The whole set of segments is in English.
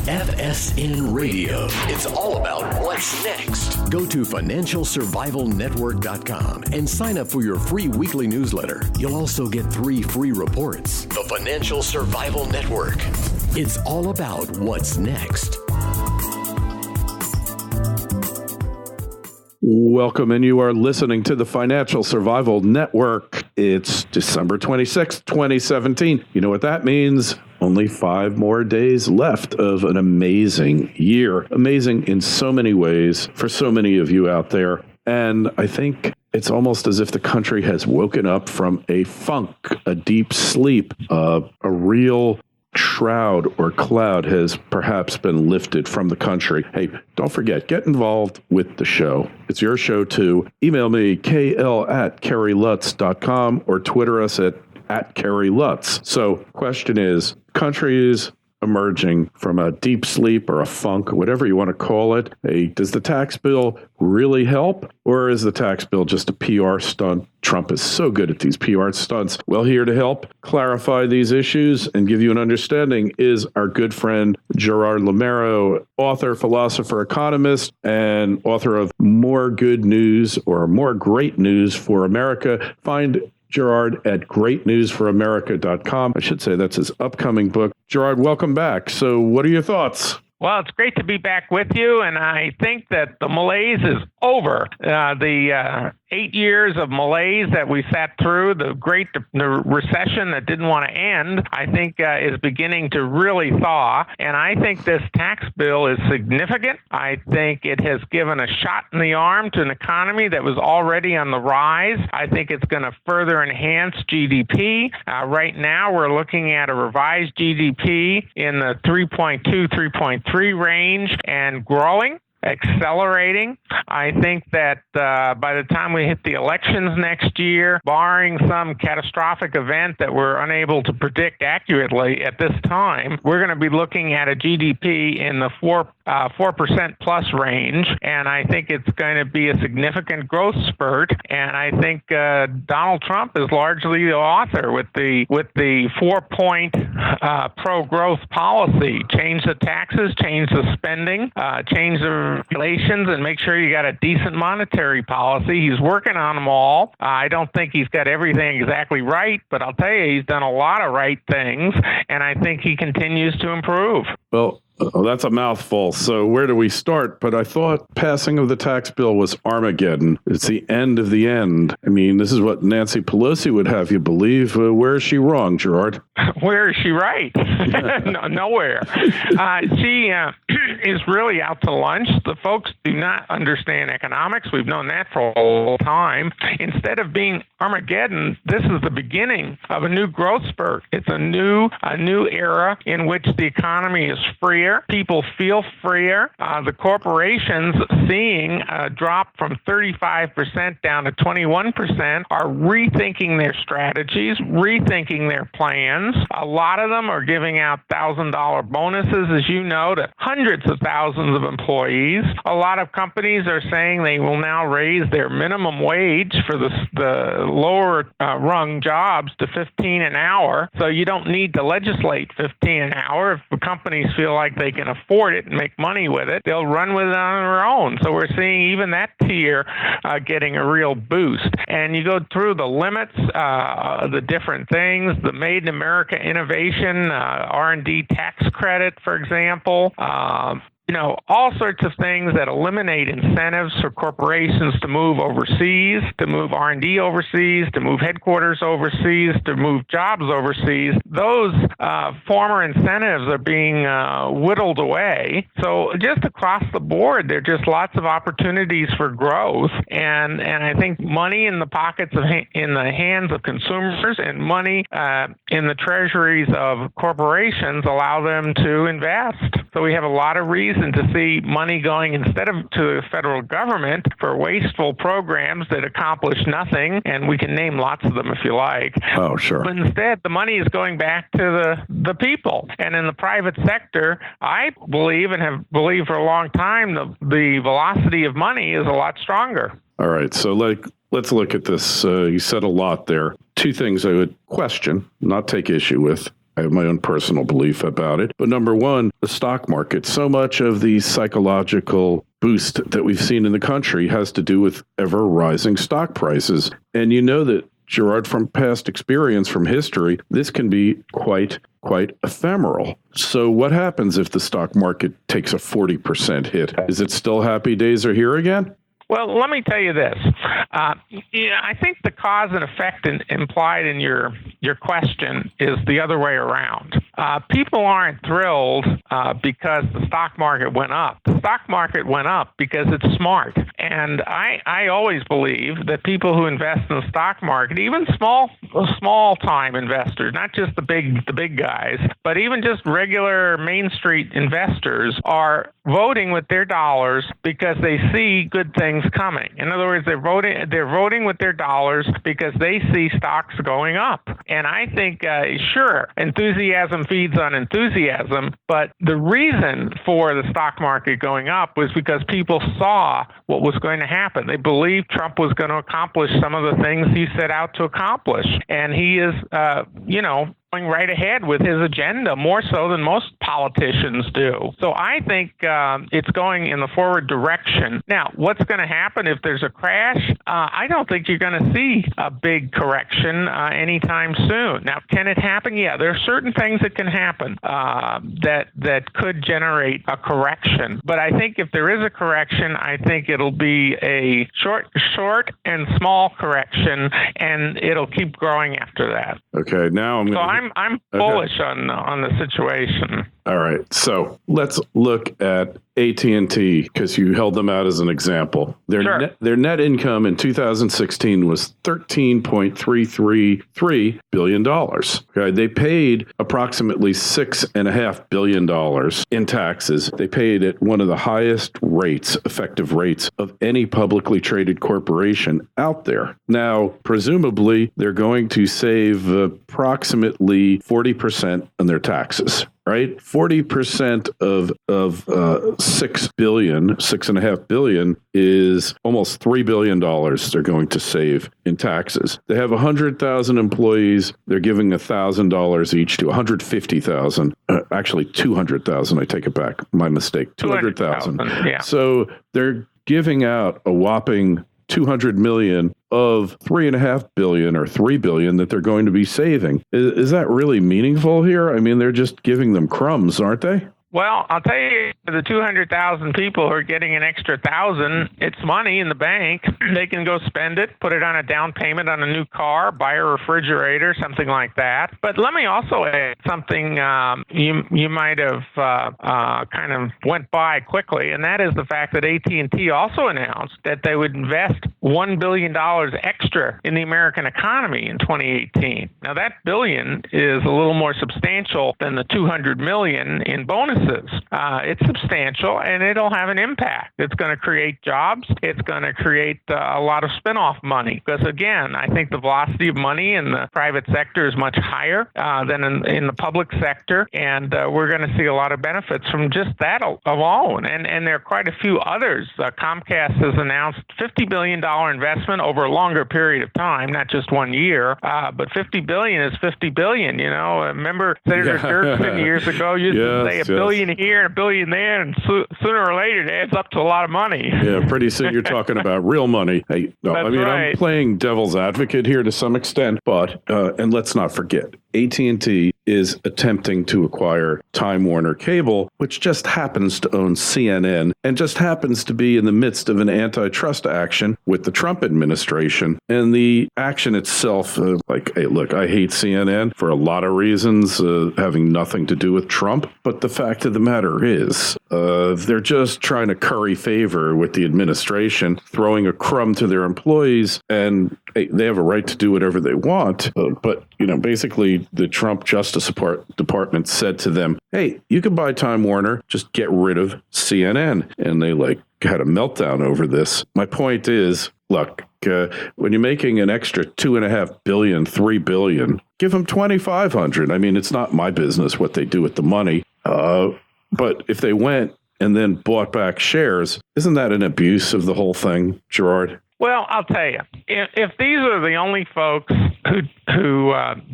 FSN Radio. It's all about what's next. Go to financialsurvivalnetwork.com and sign up for your free weekly newsletter. You'll also get 3 free reports. The Financial Survival Network. It's all about what's next. Welcome, and you are listening to the Financial Survival Network. It's December 26th, 2017. You know what that means? Only 5 more days left of an amazing year. Amazing in so many ways for so many of you out there. And I think it's almost as if the country has woken up from a funk, a deep sleep, a real shroud or cloud has perhaps been lifted from the country. Hey, don't forget, get involved with the show. It's your show too. Email me, kl@kerrylutz.com, or Twitter us at @KerryLutz. So question is, country is emerging from a deep sleep or a funk, whatever you want to call it. Hey, does the tax bill really help? Or is the tax bill just a PR stunt? Trump is so good at these PR stunts. Well, here to help clarify these issues and give you an understanding is our good friend Gerard Lameiro, author, philosopher, economist, and author of More Good News or More Great News for America. Find Gerard at greatnewsforamerica.com. I should say that's his upcoming book. Gerard, welcome back. So what are your thoughts? Well, it's great to be back with you, and I think that the malaise is over. The 8 years of malaise that we sat through, the recession that didn't want to end, I think is beginning to really thaw, and I think this tax bill is significant. I think it has given a shot in the arm to an economy that was already on the rise. I think it's going to further enhance GDP. Right now, we're looking at a revised GDP in the 3.2, 3.3 range and growing, accelerating. I think that by the time we hit the elections next year, barring some catastrophic event that we're unable to predict accurately at this time, we're going to be looking at a GDP in the 4% plus range, and I think it's going to be a significant growth spurt. And I think Donald Trump is largely the author with the 4-point pro-growth policy: change the taxes, change the spending, change the regulations, and make sure you got a decent monetary policy. He's working on them all. I don't think he's got everything exactly right, but I'll tell you, he's done a lot of right things, and I think he continues to improve. Well, that's a mouthful. So where do we start? But I thought passing of the tax bill was Armageddon. It's the end of the end. I mean, this is what Nancy Pelosi would have you believe. Where is she wrong, Gerard? Where is she right? Nowhere. She is really out to lunch. The folks do not understand economics. We've known that for a long time. Instead of being Armageddon, this is the beginning of a new growth spurt. It's a new era in which the economy is freer. People feel freer. The corporations, seeing a drop from 35% down to 21%, are rethinking their strategies, rethinking their plans. A lot of them are giving out $1,000 bonuses, as you know, to hundreds of thousands of employees. A lot of companies are saying they will now raise their minimum wage for the lower rung jobs to $15 an hour. So you don't need to legislate $15 an hour. If the companies feel like they can afford it and make money with it, they'll run with it on their own. So we're seeing even that tier getting a real boost. And you go through the limits, the different things, the Made in America innovation, R&D tax credit, for example, all sorts of things that eliminate incentives for corporations to move overseas, to move R&D overseas, to move headquarters overseas, to move jobs overseas. Those former incentives are being whittled away. So just across the board, there are just lots of opportunities for growth. And I think money in the pockets in the hands of consumers and money in the treasuries of corporations allow them to invest. So we have a lot of reasons to see money going instead of to the federal government for wasteful programs that accomplish nothing, and we can name lots of them if you like. Oh, sure. But instead, the money is going back to the people. And in the private sector, I believe and have believed for a long time the velocity of money is a lot stronger. All right. So let's look at this. You said a lot there. Two things I would question, not take issue with. I have my own personal belief about it. But number one, the stock market. So much of the psychological boost that we've seen in the country has to do with ever rising stock prices. And you know that, Gerard, from past experience, from history, this can be quite ephemeral. So what happens if the stock market takes a 40% hit? Is it still happy days are here again? Well, let me tell you this. I think the cause and effect implied in your question is the other way around. People aren't thrilled because the stock market went up. The stock market went up because it's smart. And I always believe that people who invest in the stock market, even small time investors, not just the big guys, but even just regular Main Street investors, are voting with their dollars because they see good things coming. In other words, they're voting with their dollars because they see stocks going up. And I think, sure, enthusiasm feeds on enthusiasm, but the reason for the stock market going up was because people saw what was going to happen. They believed Trump was going to accomplish some of the things he set out to accomplish. And he is, going right ahead with his agenda, more so than most politicians do. So I think it's going in the forward direction. Now, what's going to happen if there's a crash? I don't think you're going to see a big correction anytime soon. Now, can it happen? Yeah, there are certain things that can happen that could generate a correction. But I think if there is a correction, I think it'll be a short and small correction, and it'll keep growing after that. Okay, now I'm bullish on the situation. All right, so let's look at AT&T because you held them out as an example. Their net income in 2016 was $13.333 billion. Okay, they paid approximately $6.5 billion in taxes. They paid at one of the highest effective rates of any publicly traded corporation out there. Now, presumably, they're going to save approximately 40% on their taxes. Right? 40% of $6.5 billion is almost $3 billion they're going to save in taxes. They have 100,000 employees. They're giving $1,000 each to 150,000. Actually, 200,000. I take it back. My mistake. 200,000. Yeah. So they're giving out a whopping $200 million of $3.5 billion or $3 billion that they're going to be saving. Is that really meaningful here? I mean, they're just giving them crumbs, aren't they? Well, I'll tell you, the 200,000 people who are getting an extra 1,000, it's money in the bank. They can go spend it, put it on a down payment on a new car, buy a refrigerator, something like that. But let me also add something you might have kind of went by quickly, and that is the fact that AT&T also announced that they would invest $1 billion extra in the American economy in 2018. Now, that billion is a little more substantial than the $200 million in bonuses. It's substantial, and it'll have an impact. It's going to create jobs. It's going to create a lot of spinoff money because, again, I think the velocity of money in the private sector is much higher than in the public sector, and we're going to see a lot of benefits from just that alone. And there are quite a few others. Comcast has announced $50 billion investment over a longer period of time, not just 1 year, but $50 billion is $50 billion. You know, remember Senator Dirksen years ago used to say $1 billion here and $1 billion there, and sooner or later it adds up to a lot of money. Yeah, pretty soon you're talking about real money. Hey, no, That's right. I'm playing devil's advocate here to some extent, but and let's not forget, AT&T is attempting to acquire Time Warner Cable, which just happens to own CNN and just happens to be in the midst of an antitrust action with the Trump administration. And the action itself, hey, look, I hate CNN for a lot of reasons, having nothing to do with Trump. But the fact of the matter is, they're just trying to curry favor with the administration, throwing a crumb to their employees, and they have a right to do whatever they want. But, basically the Trump Justice Department said to them, hey, you can buy Time Warner, just get rid of CNN. And they had a meltdown over this. My point is, look, when you're making an extra $2.5 billion, $3 billion, give them $2,500. I mean, it's not my business what they do with the money. But if they went and then bought back shares, isn't that an abuse of the whole thing, Gerard? Well, I'll tell you, if these are the only folks who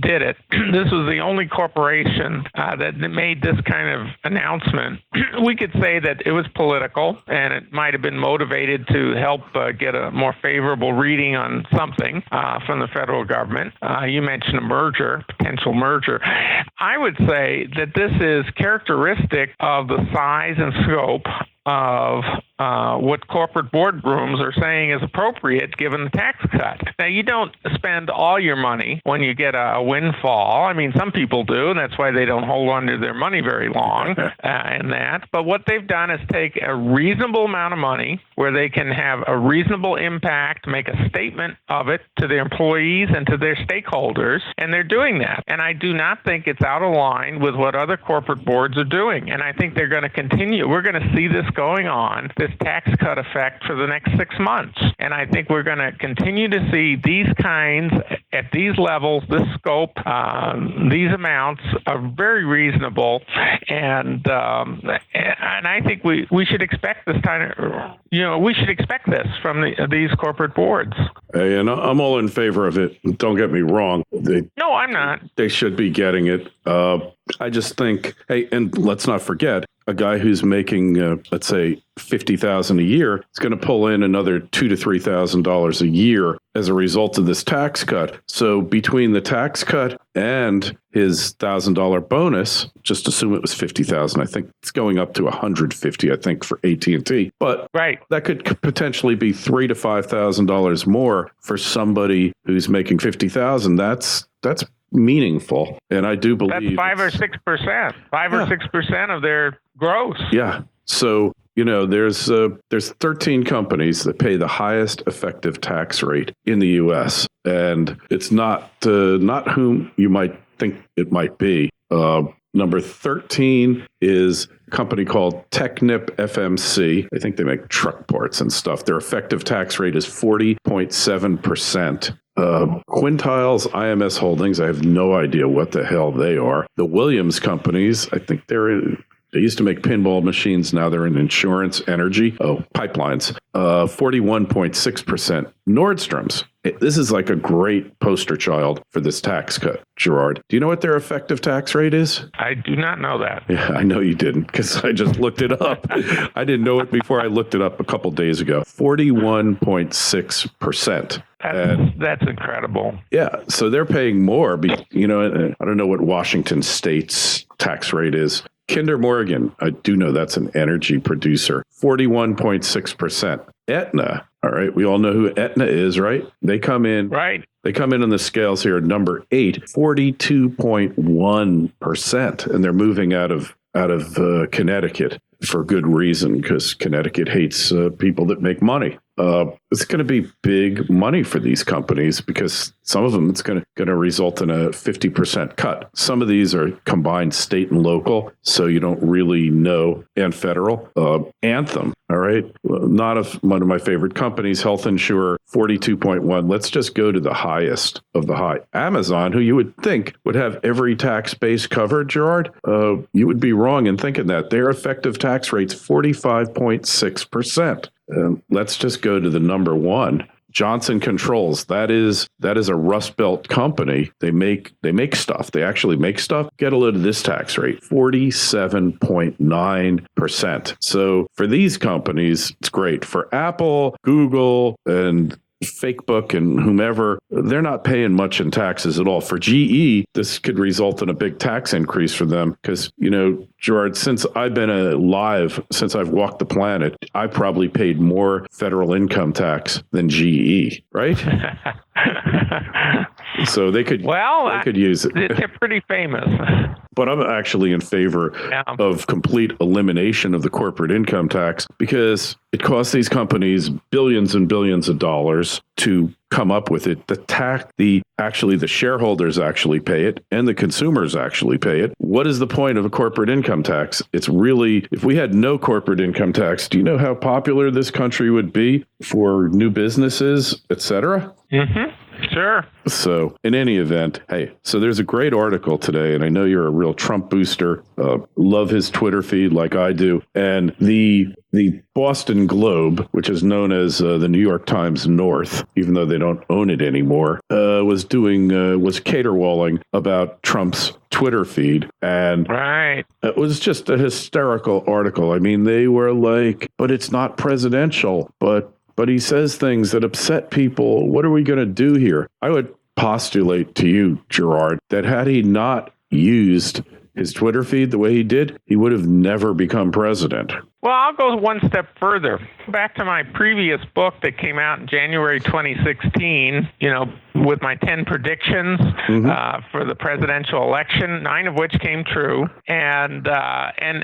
did it. This was the only corporation that made this kind of announcement. We could say that it was political, and it might have been motivated to help get a more favorable reading on something from the federal government. You mentioned a potential merger. I would say that this is characteristic of the size and scope of what corporate boardrooms are saying is appropriate given the tax cut. Now, you don't spend all your money when you get a windfall. I mean, some people do, and that's why they don't hold on to their money very long in that. But what they've done is take a reasonable amount of money where they can have a reasonable impact, make a statement of it to their employees and to their stakeholders, and they're doing that. And I do not think it's out of line with what other corporate boards are doing. And I think they're going to continue. We're going to see this going on, this tax cut effect, for the next 6 months. And I think we're going to continue to see these kinds, at these levels, this scope, these amounts are very reasonable. And I think we should expect this kind of, we should expect this from these corporate boards. Hey, and I'm all in favor of it. Don't get me wrong. No, I'm not. They should be getting it. I just think, hey, and let's not forget, a guy who's making, let's say, $50,000 a year is going to pull in another $2,000 to $3,000 a year as a result of this tax cut. So between the tax cut and his $1,000 bonus, just assume it was $50,000. I think it's going up to $150,000, I think, for AT&T. But that could potentially be $3,000 to $5,000 more for somebody who's making $50,000. That's meaningful, and I do believe that's 5 or 6%, 5 or 6% of their gross. Yeah. So there's 13 companies that pay the highest effective tax rate in the U.S., and it's not whom you might think it might be. Number 13 is a company called Technip FMC. I think they make truck parts and stuff. Their effective tax rate is 40.7%. Quintiles IMS Holdings, I have no idea what the hell they are. The Williams companies, I think they used to make pinball machines. Now they're in insurance, energy, pipelines. 41.6%. Nordstrom's. This is like a great poster child for this tax cut, Gerard. Do you know what their effective tax rate is? I do not know that. Yeah, I know you didn't, because I just looked it up. I didn't know it before I looked it up a couple days ago. 41.6%. That's incredible. Yeah, so they're paying more. I don't know what Washington State's tax rate is. Kinder Morgan, I do know that's an energy producer, 41.6%. Aetna, all right, we all know who Aetna is, right? They come in. Right. They come in on the scales here at number 8, 42.1%, and they're moving out of Connecticut for good reason, because Connecticut hates people that make money. It's going to be big money for these companies, because some of them it's going to result in a 50% cut. Some of these are combined state and local, so you don't really know, and federal. Anthem, all right, one of my favorite companies, Health Insurer, 42.1. Let's just go to the highest of the high. Amazon, who you would think would have every tax base covered, Gerard, you would be wrong in thinking that. Their effective tax rate's 45.6%. Let's just go to the number one, Johnson Controls. That is a Rust Belt company. They make stuff. They actually make stuff. Get a load of this tax rate, 47.9%. So for these companies, it's great. For Apple, Google, and Facebook and whomever, they're not paying much in taxes at all. For GE, this could result in a big tax increase for them because, Gerard, since I've been alive, since I've walked the planet, I probably paid more federal income tax than GE, right? So they could use it. They're pretty famous. But I'm actually in favor of complete elimination of the corporate income tax, because it costs these companies billions and billions of dollars to come up with it. The shareholders actually pay it, and the consumers actually pay it. What is the point of a corporate income tax? It's really, if we had no corporate income tax, do you know how popular this country would be for new businesses, et cetera? Mm-hmm. Sure. So in any event, hey, so there's a great article today, and I know you're a real Trump booster, love his Twitter feed like I do, and the Boston Globe, which is known as the New York Times North, even though they don't own it anymore, was caterwauling about Trump's Twitter feed. And right. It was just a hysterical article. I mean, they were like, but it's not presidential, but he says things that upset people. What are we going to do here? I would postulate to you, Gerard, that had he not used his Twitter feed the way he did, he would have never become president. Well, I'll go one step further. Back to my previous book that came out in January 2016, with my 10 predictions for the presidential election, 9 of which came true, and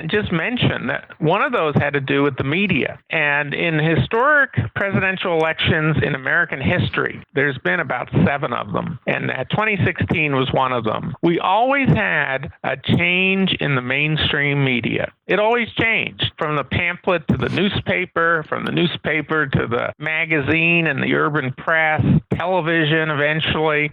just mentioned that one of those had to do with the media. And in historic presidential elections in American history, there's been about 7 of them, and 2016 was one of them. We always had a change in the mainstream media. It always changed, from the pamphlet to the newspaper, from the newspaper to the magazine and the urban press, television eventually.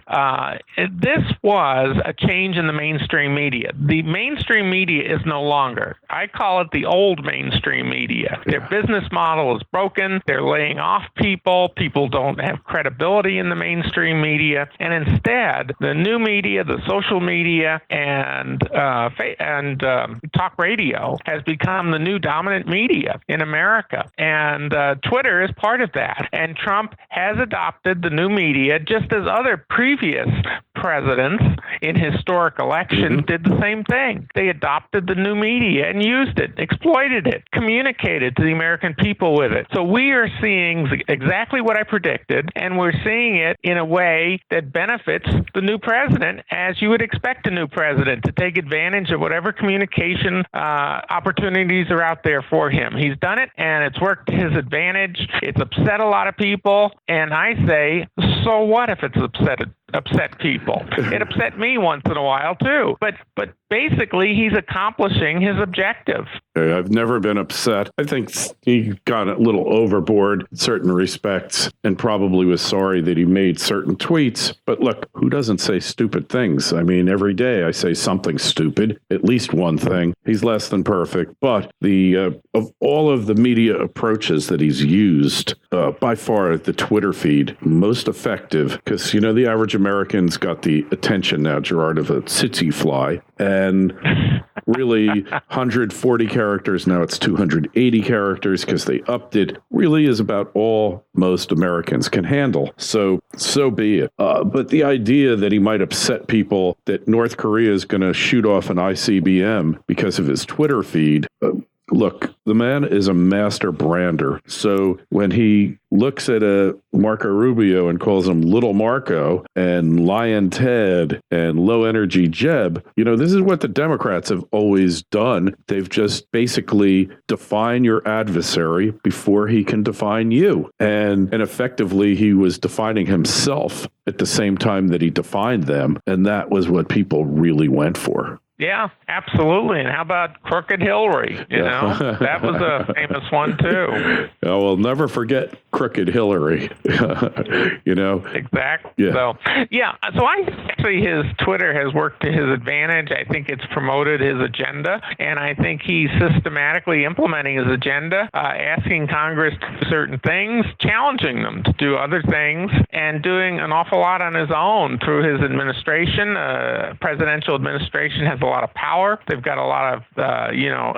This was a change in the mainstream media. The mainstream media is no longer. I call it the old mainstream media. Their business model is broken. They're laying off people. People don't have credibility in the mainstream media. And instead, the new media, the social media, and talk radio has become the new dominant media in America. And Twitter is part of that. And Trump has adopted the new media, just as other previous presidents in historic elections did the same thing. They adopted the new media and used it, exploited it, communicated to the American people with it. So we are seeing exactly what I predicted, and we're seeing it in a way that benefits the new president, as you would expect a new president to take advantage of whatever communication opportunities are out there for him. He's done it, and it's worked to his advantage. It's upset a lot of people, and I say, so what if it's upset people? It upset me once in a while too, but basically he's accomplishing his objective. I've never been upset. I think he got a little overboard in certain respects and probably was sorry that he made certain tweets. But look, who doesn't say stupid things? I mean, every day I say something stupid, at least one thing. He's less than perfect, but of all of the media approaches that he's used, by far the Twitter feed most effective, because the average American's got the attention now, Gerard, of a tsetse fly, and really 140 characters, now it's 280 characters because they upped it, really is about all most Americans can handle. So be it. But the idea that he might upset people, that North Korea is going to shoot off an ICBM because of his Twitter feed, look, the man is a master brander. So when he looks at a Marco Rubio and calls him Little Marco and Lion Ted and Low Energy Jeb, this is what the Democrats have always done. They've just basically defined your adversary before he can define you. And effectively, he was defining himself at the same time that he defined them. And that was what people really went for. Yeah, absolutely. And how about Crooked Hillary? That was a famous one too. We'll never forget Crooked Hillary. Exactly. Yeah. So I actually, his Twitter has worked to his advantage. I think it's promoted his agenda, and I think he's systematically implementing his agenda, asking Congress to do certain things, challenging them to do other things, and doing an awful lot on his own through his administration. Presidential administration has a lot of power. They've got a lot of,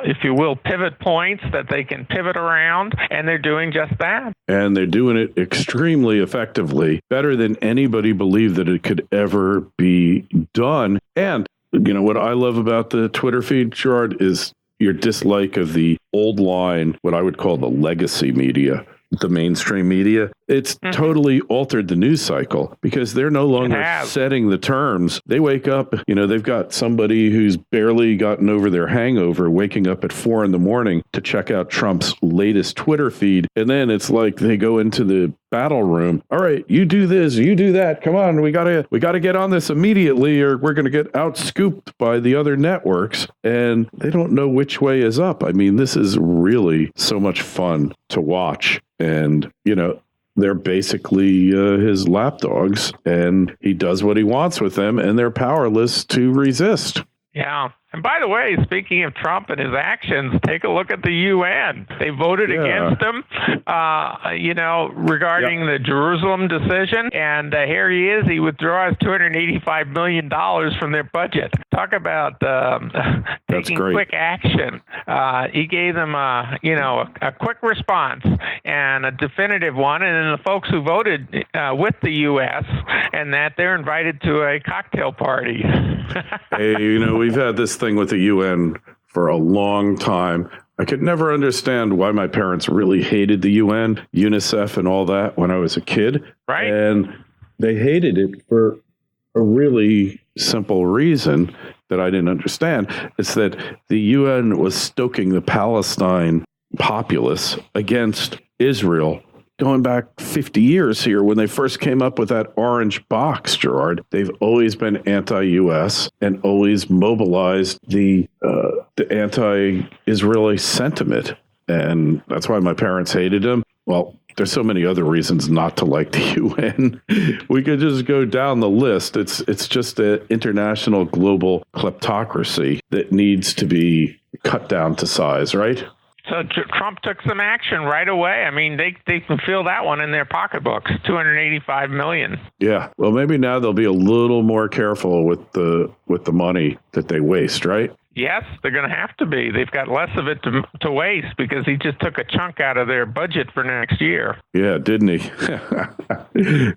if you will, pivot points that they can pivot around, and they're doing just that. And they're doing it extremely effectively, better than anybody believed that it could ever be done. And, what I love about the Twitter feed, Gerard, is your dislike of the old line, what I would call the legacy media. The mainstream media, it's totally altered the news cycle because they're no longer setting the terms. They wake up, they've got somebody who's barely gotten over their hangover waking up at 4 a.m. to check out Trump's latest Twitter feed. And then it's like they go into the battle room. All right, you do this, you do that. Come on, we gotta get on this immediately or we're going to get outscooped by the other networks. And they don't know which way is up. I mean, this is really so much fun to watch. And, they're basically his lapdogs, and he does what he wants with them, and they're powerless to resist. Yeah. And by the way, speaking of Trump and his actions, take a look at the UN. They voted against him, regarding the Jerusalem decision. And here he is. He withdraws $285 million from their budget. Talk about taking quick action. He gave them a quick response and a definitive one. And then the folks who voted with the U.S. and that they're invited to a cocktail party. Hey, we've had this thing with the UN for a long time. I could never understand why my parents really hated the UN, UNICEF, and all that when I was a kid. Right. And they hated it for a really simple reason that I didn't understand. It's that the UN was stoking the Palestine populace against Israel going back 50 years here when they first came up with that orange box, Gerard. They've always been anti-U.S. and always mobilized the anti-Israeli sentiment. And that's why my parents hated them. Well, there's so many other reasons not to like the UN. We could just go down the list. It's just an international global kleptocracy that needs to be cut down to size, right? So Trump took some action right away. I mean, they can feel that one in their pocketbooks, $285 million. Yeah. Well, maybe now they'll be a little more careful with the money that they waste, right? Yes, they're going to have to be. They've got less of it to waste because he just took a chunk out of their budget for next year. Yeah, didn't he?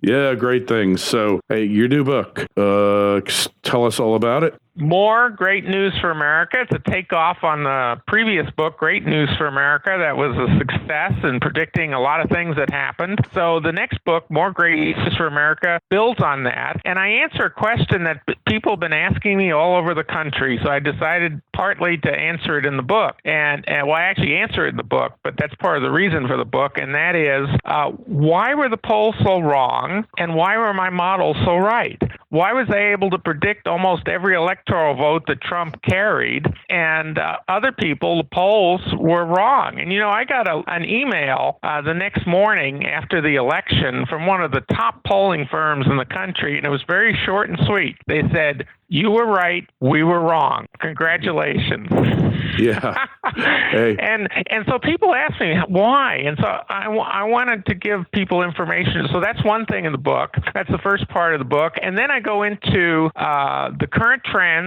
Yeah, great things. So, hey, your new book, tell us all about it. More Great News for America. It's a takeoff on the previous book, Great News for America, that was a success in predicting a lot of things that happened. So the next book, More Great News for America, builds on that. And I answer a question that people have been asking me all over the country. So I decided partly to answer it in the book. And I actually answer it in the book, but that's part of the reason for the book. And that is, why were the polls so wrong? And why were my models so right? Why was I able to predict almost every electoral vote that Trump carried, and other people, the polls were wrong? And, I got an email the next morning after the election from one of the top polling firms in the country, and it was very short and sweet. They said, "You were right, we were wrong. Congratulations." Yeah. Hey. And so people ask me why, and so I wanted to give people information. So that's one thing in the book. That's the first part of the book, and then I go into the current trends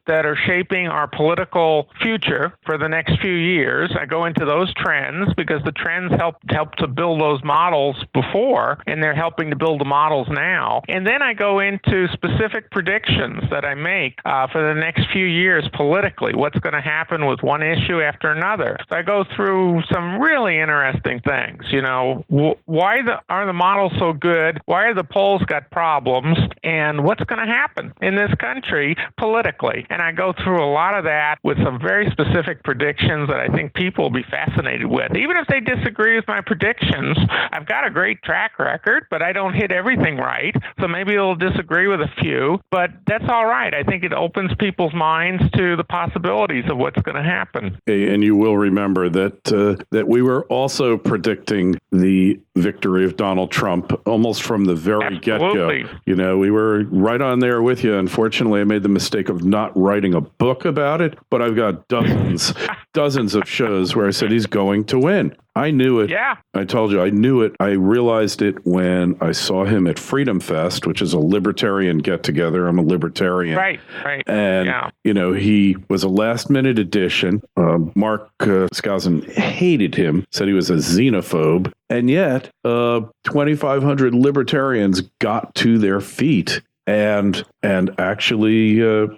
that are shaping our political future for the next few years. I go into those trends because the trends help to build those models before, and they're helping to build the models now. And then I go into specific predictions that I make for the next few years politically. What's going to happen with one issue after another? So I go through some really interesting things. Why are the models so good? Why are the polls got problems? And what's going to happen in this country politically? And I go through a lot of that with some very specific predictions that I think people will be fascinated with. Even if they disagree with my predictions, I've got a great track record, but I don't hit everything right. So maybe they'll disagree with a few, but that's all right. I think it opens people's minds to the possibilities of what's going to happen. And you will remember that we were also predicting the victory of Donald Trump almost from the very Absolutely. get-go. We were right on there with you. Unfortunately, I made the mistake of not writing a book about it, but I've got dozens of shows where I said he's going to win. I knew it. Yeah. I told you, I knew it. I realized it when I saw him at Freedom Fest, which is a libertarian get-together. I'm a libertarian. Right. And, he was a last-minute addition. Mark Skousen hated him, said he was a xenophobe. And yet, 2,500 libertarians got to their feet and actually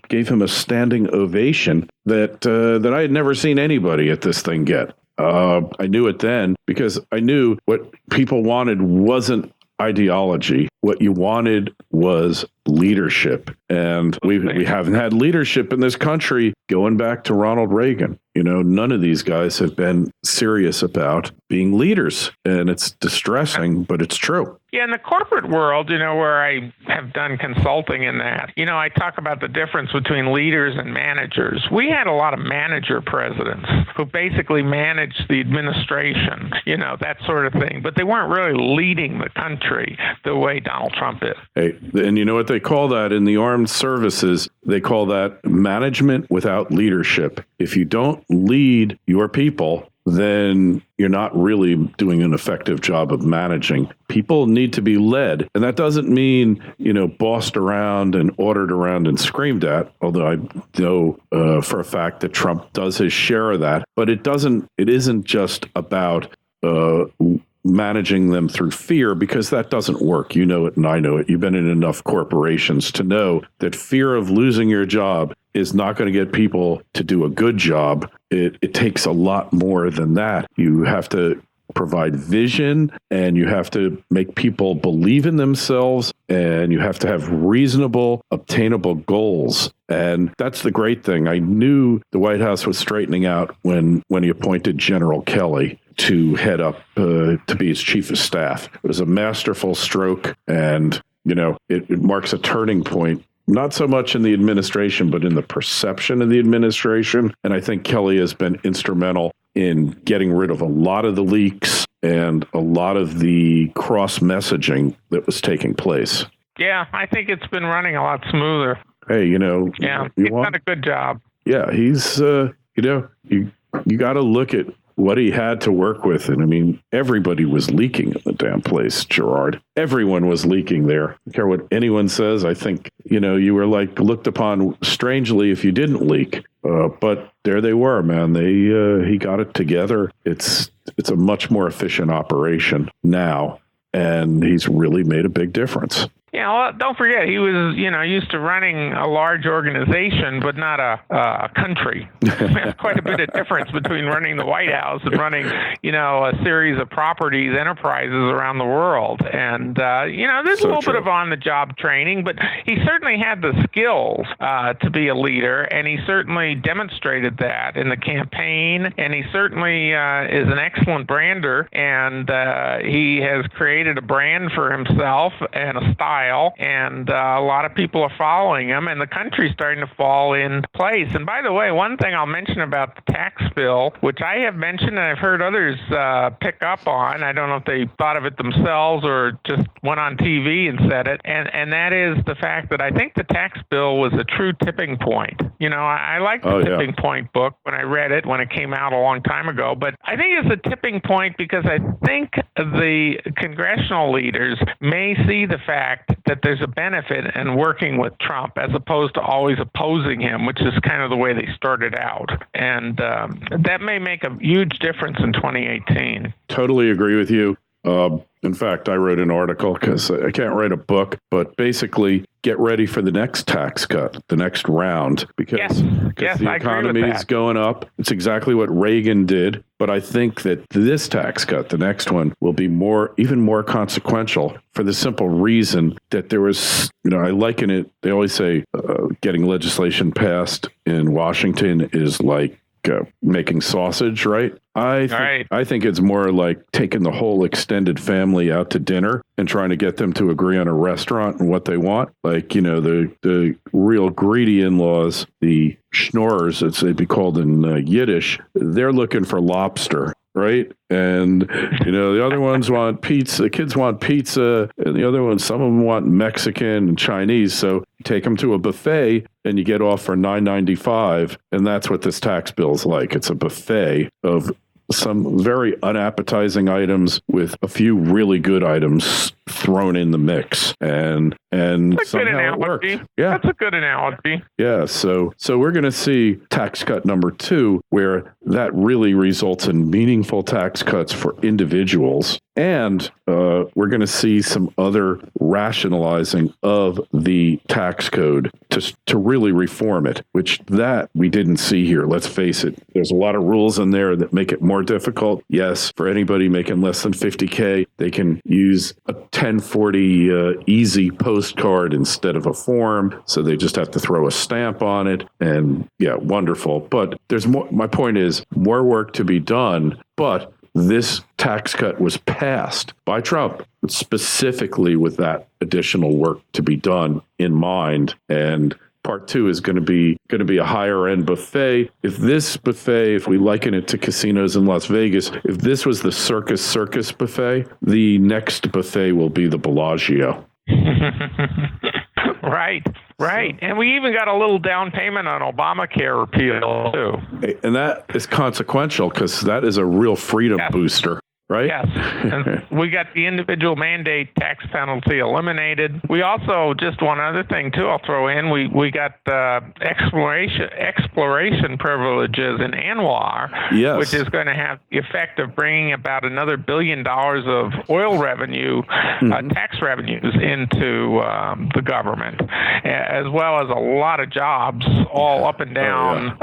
gave him a standing ovation that I had never seen anybody at this thing get. I knew it then because I knew what people wanted wasn't ideology. What you wanted was leadership. And we haven't had leadership in this country going back to Ronald Reagan. None of these guys have been serious about being leaders. And it's distressing, but it's true. Yeah, in the corporate world, where I have done consulting in that, I talk about the difference between leaders and managers. We had a lot of manager presidents who basically managed the administration, that sort of thing. But they weren't really leading the country the way Donald Trump is. Hey, and you know what they call that in the armed services? They call that management without leadership. If you don't lead your people, then you're not really doing an effective job of managing. People need to be led. And that doesn't mean, bossed around and ordered around and screamed at, although I know for a fact that Trump does his share of that. But it isn't just about managing them through fear, because that doesn't work. You know it and I know it. You've been in enough corporations to know that fear of losing your job is not going to get people to do a good job. It takes a lot more than that. You have to provide vision, and you have to make people believe in themselves, and you have to have reasonable, obtainable goals. And that's the great thing. I knew the White House was straightening out when he appointed General Kelly to head up, to be his chief of staff. It was a masterful stroke, and, it marks a turning point, not so much in the administration, but in the perception of the administration. And I think Kelly has been instrumental in getting rid of a lot of the leaks and a lot of the cross-messaging that was taking place. Yeah, I think it's been running a lot smoother. Hey, he's done a good job. Yeah, he's, you got to look at what he had to work with. And I mean, everybody was leaking in the damn place, Gerard. Everyone was leaking there. I don't care what anyone says. I think, you were looked upon strangely if you didn't leak. But there they were, man. He got it together. It's a much more efficient operation now, and he's really made a big difference. Yeah, well, don't forget, he was, used to running a large organization, but not a country. There's quite a bit of difference between running the White House and running, a series of properties, enterprises around the world. And, there's a little bit of on-the-job training, but he certainly had the skills to be a leader, and he certainly demonstrated that in the campaign, and he certainly is an excellent brander, and he has created a brand for himself and a style. And a lot of people are following him, and the country's starting to fall in place. And by the way, one thing I'll mention about the tax bill, which I have mentioned and I've heard others pick up on, I don't know if they thought of it themselves or just went on TV and said it, and that is the fact that I think the tax bill was a true tipping point. I liked the Tipping Point book when I read it, when it came out a long time ago, but I think it's a tipping point because I think the congressional leaders may see the fact that there's a benefit in working with Trump as opposed to always opposing him, which is kind of the way they started out. And that may make a huge difference in 2018. Totally agree with you. In fact, I wrote an article because I can't write a book, but basically get ready for the next tax cut, the next round, because the economy is going up. It's exactly what Reagan did. But I think that this tax cut, the next one, will be even more consequential for the simple reason that there was, I liken it. They always say getting legislation passed in Washington is like making sausage, right? I think it's more like taking the whole extended family out to dinner and trying to get them to agree on a restaurant and what they want. Like, the real greedy in-laws, the schnorrers, as they'd be called in Yiddish, they're looking for lobster, right? And, the other ones want pizza. The kids want pizza. And the other ones, some of them want Mexican and Chinese. So you take them to a buffet and you get off for $9.95. And that's what this tax bill's like. It's a buffet of some very unappetizing items with a few really good items thrown in the mix, and somehow it worked. Yeah, that's a good analogy. Yeah, so we're going to see tax cut number 2, where that really results in meaningful tax cuts for individuals, and we're going to see some other rationalizing of the tax code to really reform it, which that we didn't see here. Let's face it, there's a lot of rules in there that make it more difficult. Yes, for anybody making less than $50K, they can use a 1040 easy postcard instead of a form, so they just have to throw a stamp on it, and wonderful. But there's more. My point is more work to be done, but this tax cut was passed by Trump, specifically with that additional work to be done in mind. And part two is going to be a higher end buffet. If this buffet, if we liken it to casinos in Las Vegas, if this was the circus buffet, the next buffet will be the Bellagio. Right. And we even got a little down payment on Obamacare repeal, too. And that is consequential because that is a real freedom booster. Right? Yes. And we got the individual mandate tax penalty eliminated. We also, just one other thing, too, I'll throw in, we got exploration privileges in ANWR, which is going to have the effect of bringing about another $1 billion of oil revenue, tax revenues into the government, as well as a lot of jobs all up and down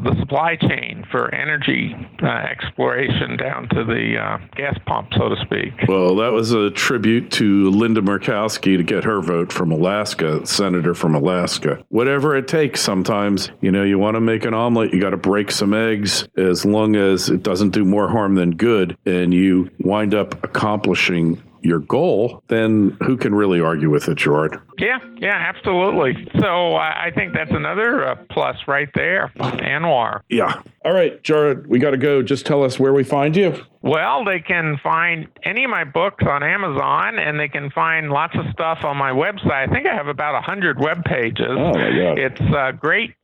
the supply chain for energy exploration down to the gas pump, so to speak. Well, that was a tribute to Linda Murkowski to get her vote from Alaska, senator from Alaska. Whatever it takes sometimes, you want to make an omelet, you got to break some eggs, as long as it doesn't do more harm than good, and you wind up accomplishing your goal, then who can really argue with it, Gerard? Yeah, absolutely. So I think that's another plus right there, ANWR. Yeah. All right, Gerard, we got to go. Just tell us where we find you. Well, they can find any of my books on Amazon, and they can find lots of stuff on my website. I think I have about 100 web pages. Oh, my God. It's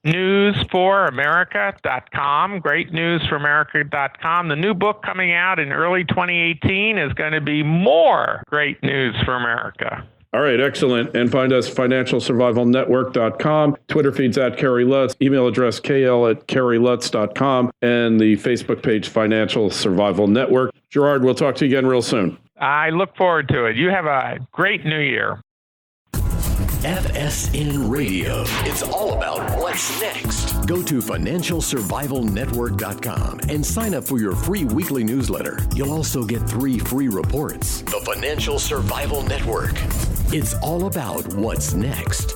greatnewsforamerica.com, greatnewsforamerica.com. The new book coming out in early 2018 is going to be more Great News for America. All right, excellent. And find us financialsurvivalnetwork.com, Twitter feeds at Kerry Lutz, email address kl@kerrylutz.com, and the Facebook page Financial Survival Network. Gerard, we'll talk to you again real soon. I look forward to it. You have a great new year. FSN Radio. It's all about what's next. Go to financialsurvivalnetwork.com and sign up for your free weekly newsletter. You'll also get 3 free reports. The Financial Survival Network. It's all about what's next.